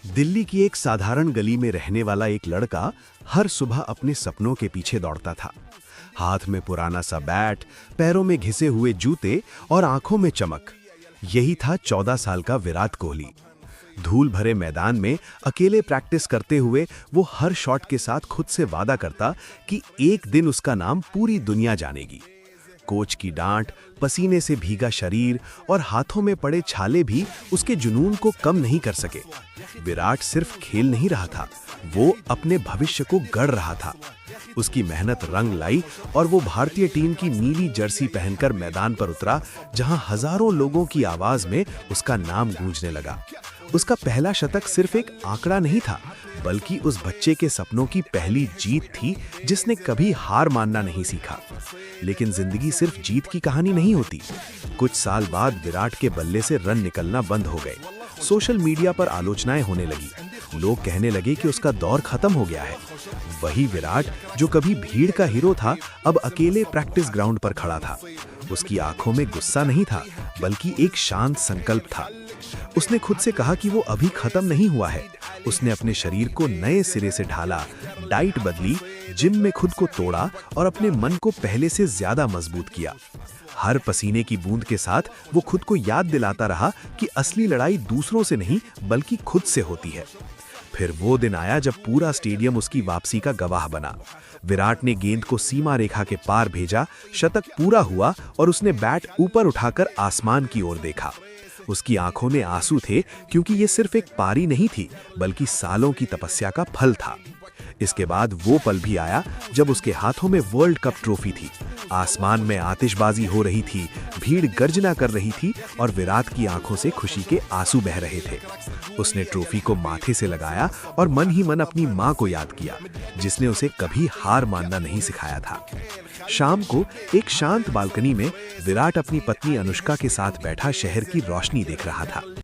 दिल्ली की एक साधारण गली में रहने वाला एक लड़का हर सुबह अपने सपनों के पीछे दौड़ता था। हाथ में पुराना सा बैट, पैरों में घिसे हुए जूते और आंखों में चमक। यही था 14 साल का विराट कोहली। धूल भरे मैदान में अकेले प्रैक्टिस करते हुए वो हर शॉट के साथ खुद से वादा करता कि एक दिन उसका नाम पूरी दुनिया जानेगी। कोच की डांट, पसीने से भीगा शरीर और हाथों में पड़े छाले भी उसके जुनून को कम नहीं कर सके। विराट सिर्फ खेल नहीं रहा था, वो अपने भविष्य को गढ़ रहा था। उसकी मेहनत रंग लाई और वो भारतीय टीम की नीली जर्सी पहनकर मैदान पर उतरा, जहां हजारों लोगों की आवाज में उसका नाम गूंजने लगा। उसका पहला शतक सिर्फ एक आंकड़ा नहीं था, बल्कि उस बच्चे के सपनों की पहली जीत थी जिसने कभी हार मानना नहीं सीखा। लेकिन जिंदगी सिर्फ जीत की कहानी नहीं होती। कुछ साल बाद विराट के बल्ले से रन निकलना बंद हो गए। सोशल मीडिया पर आलोचनाएं होने लगी। लोग कहने लगे कि उसका दौर खत्म हो गया है। वही विराट जो कभी भीड़ का हीरो था, अब अकेले प्रैक्टिस ग्राउंड पर खड़ा था। उसकी आंखों में गुस्सा नहीं था, बल्कि एक शांत संकल्प था। उसने खुद से कहा कि वो अभी खत्म नहीं हुआ है। उसने अपने शरीर को नए सिरे से ढाला, डाइट बदली, जिम में खुद को तोड़ा और अपने मन को पहले से ज्यादा मजबूत किया। हर पसीने की बूंद के साथ वो खुद को याद दिलाता रहा कि असली लड़ाई दूसरों से नहीं, बल्कि खुद से होती है। फिर वो दिन आया जब पूरा स्टेडियम उसकी वापसी का गवाह बना। विराट ने गेंद को सीमा रेखा के पार भेजा, शतक पूरा हुआ और उसने बैट ऊपर उठाकर आसमान की ओर देखा। उसकी आंखों में आंसू थे, क्योंकि ये सिर्फ एक पारी नहीं थी, बल्कि सालों की तपस्या का फल था। इसके बाद वो पल भी आया जब उसके हाथों में वर्ल्ड कप ट्रॉफी थी। आसमान में आतिशबाजी हो रही थी, भीड़ गर्जना कर रही थी और विराट की आंखों से खुशी के आंसू बह रहे थे। उसने ट्रॉफी को माथे से लगाया और मन ही मन अपनी मां को याद किया, जिसने उसे कभी हार मानना नहीं सिखाया था। शाम को एक शांत बालकनी में विराट अपनी पत्नी अनुष्का के साथ बैठा शहर की रोशनी देख रहा था।